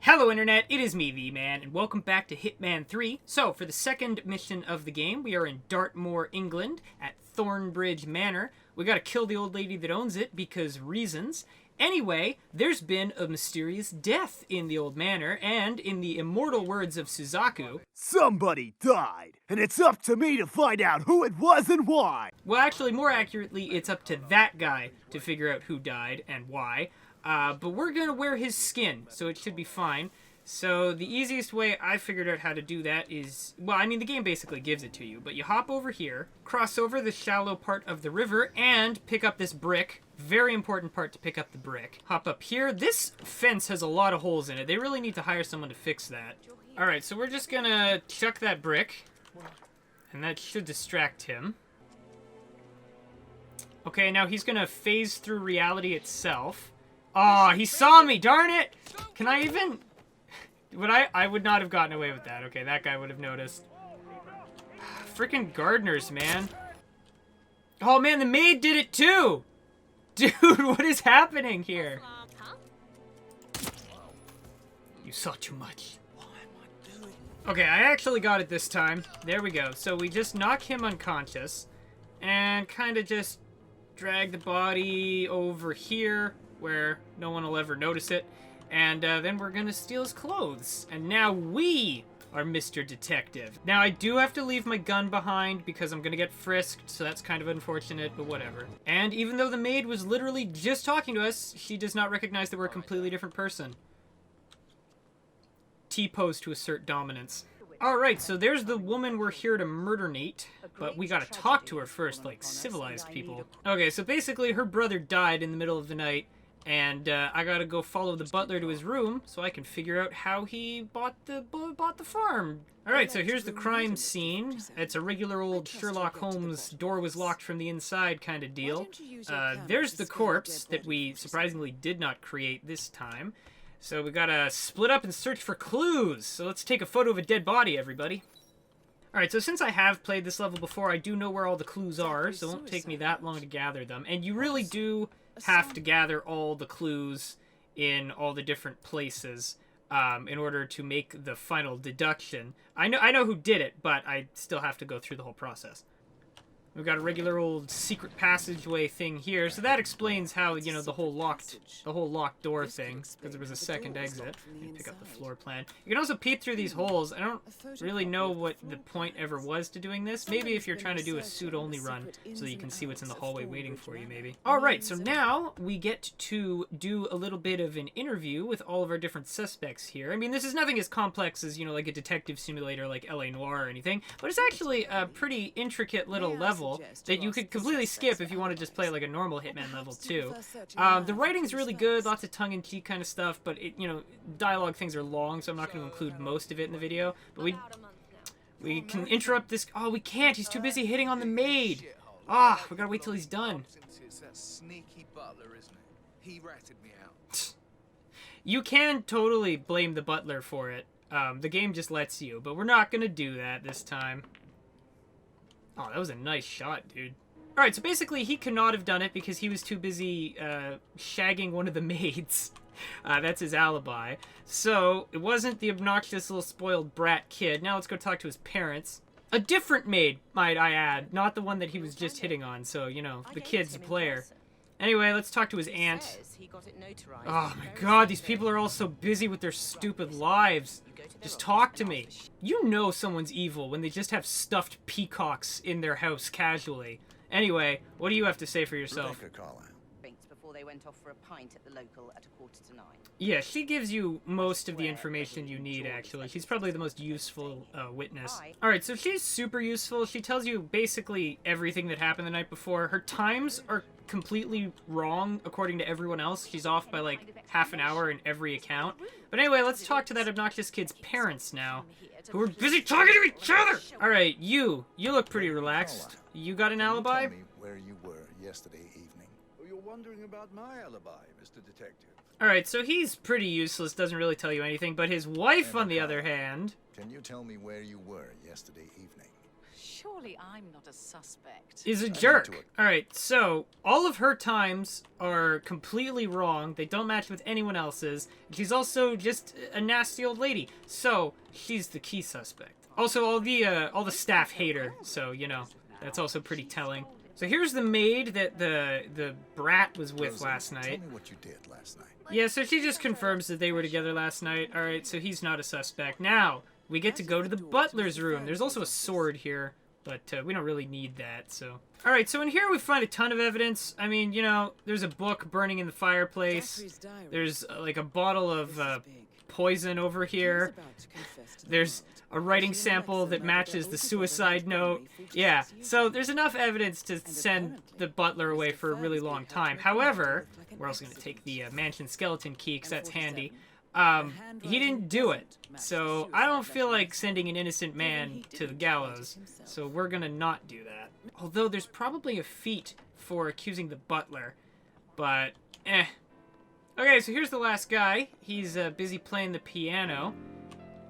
Hello Internet, it is me, V-Man, and welcome back to Hitman 3. So, for the second mission of the game, we are in Dartmoor, England, at Thornbridge Manor. We gotta kill the old lady that owns it, because reasons. Anyway, there's been a mysterious death in the old manor, and in the immortal words of Suzaku, somebody died, and it's up to me to find out who it was and why. Well, actually, more accurately, it's up to that guy to figure out who died and why. But we're gonna wear his skin, so it should be fine. So the easiest way I figured out how to do that is, well, I mean, the game basically gives it to you, but you hop over here, cross over the shallow part of the river, and pick up this brick. Very important part to pick up the brick. Hop up here. This fence has a lot of holes in it. They really need to hire someone to fix that. Alright, so we're just gonna chuck that brick, and that should distract him. Okay, now he's gonna phase through reality itself. Oh, he saw me, darn it! Can I even... I would not have gotten away with that. Okay, that guy would have noticed. Freaking gardeners, man. Oh, man, the maid did it too! Dude, what is happening here? You saw too much. Okay, I actually got it this time. There we go. So we just knock him unconscious and kind of just drag the body over here where no one will ever notice it. And then we're gonna steal his clothes. And now we are Mr. Detective. Now, I do have to leave my gun behind because I'm gonna get frisked, so that's kind of unfortunate, but whatever. And even though the maid was literally just talking to us, she does not recognize that we're a completely different person. T-pose to assert dominance. Alright, so there's the woman we're here to murder-nate, but we gotta talk to her first, like civilized people. Okay, so basically her brother died in the middle of the night, and I gotta go follow the butler to his room so I can figure out how he bought the farm. Alright, so here's the crime scene. It's a regular old Sherlock Holmes door was locked from the inside kind of deal. There's the corpse that we surprisingly did not create this time. So we gotta split up and search for clues. So let's take a photo of a dead body, everybody. Alright, so since I have played this level before, I do know where all the clues are, so it won't take me that long to gather them. And you really do have to gather all the clues in all the different places in order to make the final deduction. I know who did it, but I still have to go through the whole process. We've got a regular old secret passageway thing here, so that explains how, you know, the whole locked door thing, because there was a second exit. Pick up the floor plan. You can also peep through these holes. I don't really know what the point ever was to doing this. Maybe if you're trying to do a suit-only run, so that you can see what's in the hallway waiting for you, maybe. Alright, so now we get to do a little bit of an interview with all of our different suspects here. I mean, this is nothing as complex as, you know, like a detective simulator like L.A. Noire or anything, but it's actually a pretty intricate little level that you could completely skip if you want to just play like a normal Hitman level too. The writing's really good, lots of tongue-in-cheek kind of stuff, but it, you know, dialogue things are long, so I'm not going to include most of it in the video. But we can interrupt this. Oh, we can't. He's too busy hitting on the maid. Ah, we gotta wait till he's done. It's that sneaky butler, isn't it? He ratted me out. You can totally blame the butler for it. The game just lets you, but we're not gonna do that this time. Oh, that was a nice shot, dude. Alright, so basically he could not have done it because he was too busy shagging one of the maids. That's his alibi. So, it wasn't the obnoxious little spoiled brat kid. Now let's go talk to his parents. A different maid, might I add. Not the one that he was just hitting on, so, you know, the kid's a player. Anyway, let's talk to his aunt. Oh my god, these people are all so busy with their stupid lives. Just talk to me. You know someone's evil when they just have stuffed peacocks in their house casually. Anyway, what do you have to say for yourself? Before they went off for a pint at the local at 9:15. Yeah, she gives you most of the information you need, actually. She's probably the most useful witness. Alright, so she's super useful. She tells you basically everything that happened the night before. Her times are completely wrong according to everyone else. She's off by like half an hour in every account. But anyway, let's talk to that obnoxious kid's parents now, who are busy talking to each other! Alright, you look pretty relaxed. You got an alibi? Tell me where you were yesterday evening. You're wondering about my alibi, Mr. Detective. Alright, so he's pretty useless, doesn't really tell you anything, but his wife, on the other hand... Can you tell me where you were yesterday evening? Surely I'm not a suspect. is a to jerk. it. Alright, so all of her times are completely wrong. They don't match with anyone else's. She's also just a nasty old lady. So, she's the key suspect. Also, all the staff hate her, so, you know, that's also pretty telling. So here's the maid that the brat was with last Tell night. me what you did last night. Yeah, so she just confirms that they were together last night. Alright, so he's not a suspect. Now, we get to go to the butler's room. There's also a sword here, but we don't really need that, so... Alright, so in here we find a ton of evidence. I mean, you know, there's a book burning in the fireplace. There's, like, a bottle of poison over here. There's a writing sample that matches the suicide note. Yeah, so there's enough evidence to send the butler away for a really long time. However, we're also going to take the mansion skeleton key, because that's handy. He didn't do it, so I don't feel like sending an innocent man to the gallows, so we're gonna not do that. Although there's probably a feat for accusing the butler, but eh. Okay, so here's the last guy. He's busy playing the piano,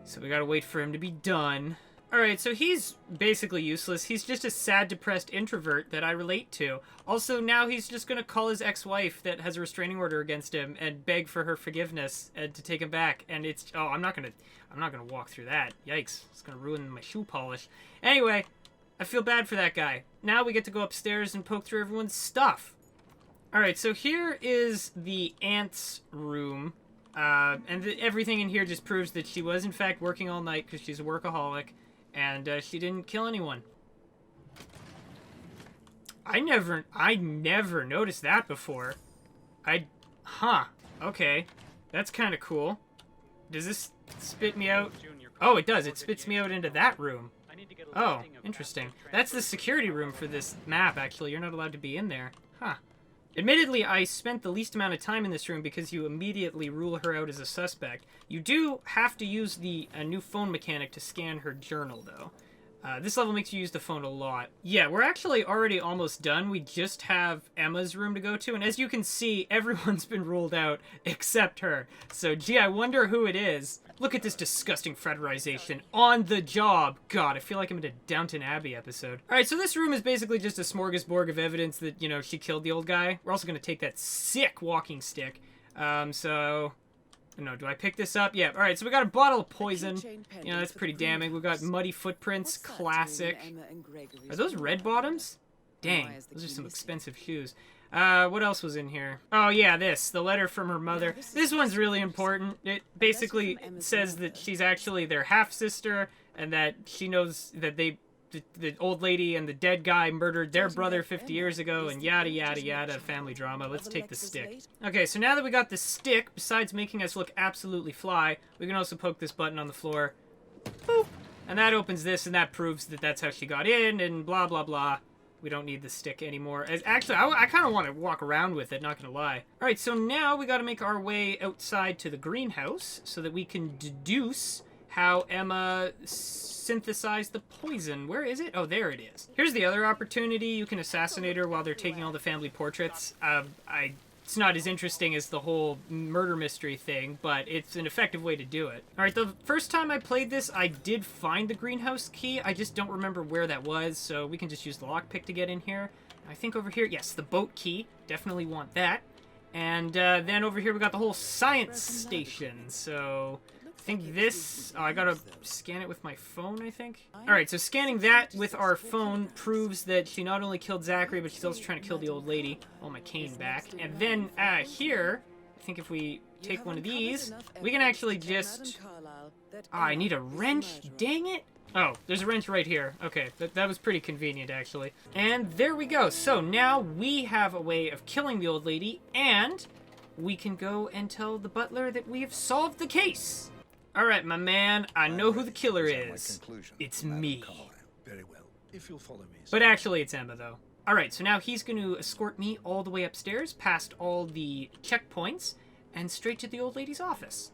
so we gotta wait for him to be done. Alright, so he's basically useless. He's just a sad, depressed introvert that I relate to. Also, now he's just gonna call his ex-wife that has a restraining order against him and beg for her forgiveness and to take him back. And it's... oh, I'm not gonna walk through that. Yikes. It's gonna ruin my shoe polish. Anyway, I feel bad for that guy. Now we get to go upstairs and poke through everyone's stuff. Alright, so here is the aunt's room. And everything in here just proves that she was, in fact, working all night because she's a workaholic. And she didn't kill anyone. I never noticed that before. Huh. Okay. That's kind of cool. Does this spit me out? Oh, it does. It spits me out into that room. Oh, interesting. That's the security room for this map, actually. You're not allowed to be in there. Huh. Admittedly, I spent the least amount of time in this room because you immediately rule her out as a suspect. You do have to use the new phone mechanic to scan her journal, though. This level makes you use the phone a lot. Yeah, we're actually already almost done. We just have Emma's room to go to, and as you can see, everyone's been ruled out except her. So, gee, I wonder who it is. Look at this disgusting fraternization on the job. God, I feel like I'm in a Downton Abbey episode. Alright, so this room is basically just a smorgasbord of evidence that, you know, she killed the old guy. We're also going to take that sick walking stick. So... no, do I pick this up? Yeah, alright, so we got a bottle of poison. You know, that's pretty damning. We got muddy footprints, classic. Are those red bottoms? Dang, those are some expensive shoes. What else was in here? Oh yeah, the letter from her mother. This one's really important. It basically says that she's actually their half-sister, and that she knows that the old lady and the dead guy murdered their brother 50 years ago, and yada yada yada, family drama. Let's take the stick. Okay, so now that we got the stick, besides making us look absolutely fly, we can also poke this button on the floor. Boop! And that opens this, and that proves that that's how she got in, and blah blah blah. We don't need the stick anymore. Actually, I kind of want to walk around with it, not gonna lie. Alright, so now we gotta make our way outside to the greenhouse, so that we can deduce how Emma synthesized the poison. Where is it? Oh, there it is. Here's the other opportunity. You can assassinate her while they're taking all the family portraits. It's not as interesting as the whole murder mystery thing, but it's an effective way to do it. Alright, the first time I played this, I did find the greenhouse key. I just don't remember where that was, so we can just use the lockpick to get in here. I think over here, yes, the boat key. Definitely want that. And then over here we got the whole science station, so... I think this... oh, I gotta scan it with my phone, I think? Alright, so scanning that with our phone proves that she not only killed Zachary, but she's also trying to kill the old lady. Oh, my cane back. And then, here, I think if we take one of these, we can actually just... oh, I need a wrench? Dang it! Oh, there's a wrench right here. Okay, that was pretty convenient, actually. And there we go. So now we have a way of killing the old lady, and we can go and tell the butler that we have solved the case. Alright, my man, I know who the killer is. It's me. Very well. If you'll follow me. But actually, it's Emma, though. Alright, so now he's going to escort me all the way upstairs, past all the checkpoints, and straight to the old lady's office.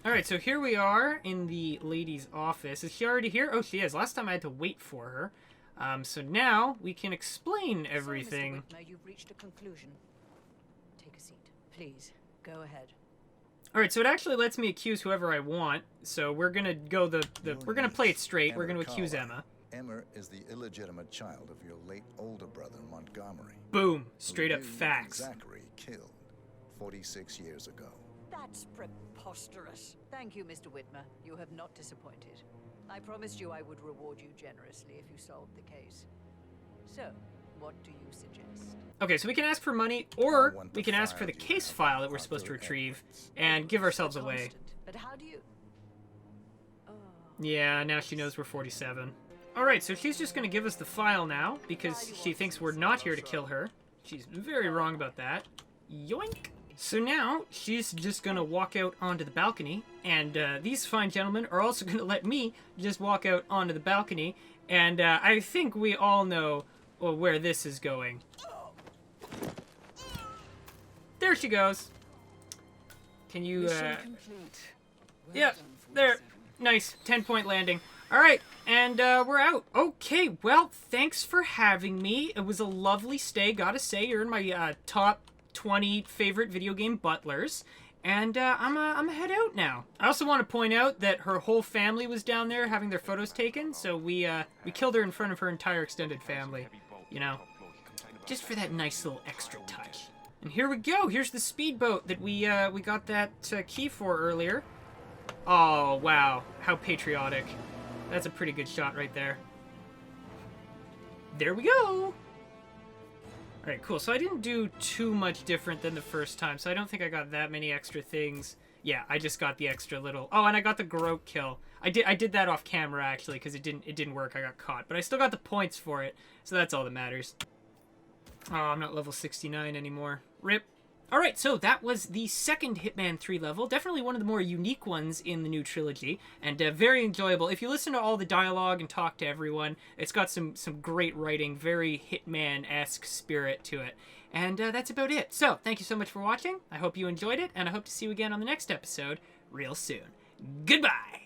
Alright, so here we are in the lady's office. Is she already here? Oh, she is. Last time I had to wait for her. So now we can explain everything. So, Mr. Whitmer, you've reached a conclusion. Take a seat. Please, go ahead. Alright, so it actually lets me accuse whoever I want. So we're gonna go we're gonna play it straight. We're gonna accuse Emma. Emma is the illegitimate child of your late older brother, Montgomery. Boom. who Straight up you and facts. Zachary killed 46 years ago. That's preposterous. Thank you, Mr. Whitmer. You have not disappointed. I promised you I would reward you generously if you solved the case. So, what do you suggest? Okay, so we can ask for money, or we can ask for the case file that we're supposed to retrieve and give ourselves away. Constant. But how do you... Oh. Yeah, now she knows we're 47. Alright, so she's just gonna give us the file now, because she thinks we're not here to kill her. She's very wrong about that. Yoink! So now, she's just gonna walk out onto the balcony, and these fine gentlemen are also gonna let me just walk out onto the balcony, and I think we all know where this is going. There she goes. Can you, Yep, there. Nice. 10-point landing. Alright, and we're out. Okay, well, thanks for having me. It was a lovely stay. Gotta say, you're in my top 20 favorite video game butlers. And I'm a head out now. I also want to point out that her whole family was down there having their photos taken, so we killed her in front of her entire extended family. You know, just for that nice little extra touch. And here we go. Here's the speedboat that we got that key for earlier. Oh, wow. How patriotic. That's a pretty good shot right there. There we go. Alright, cool. So I didn't do too much different than the first time, so I don't think I got that many extra things. Yeah, I just got the extra little... Oh, and I got the Garrote kill. I did that off camera, actually, because it didn't work. I got caught. But I still got the points for it, so that's all that matters. Oh, I'm not level 69 anymore. RIP. Alright, so that was the second Hitman 3 level. Definitely one of the more unique ones in the new trilogy, and very enjoyable. If you listen to all the dialogue and talk to everyone, it's got some great writing, very Hitman-esque spirit to it. And that's about it. So, thank you so much for watching. I hope you enjoyed it, and I hope to see you again on the next episode real soon. Goodbye!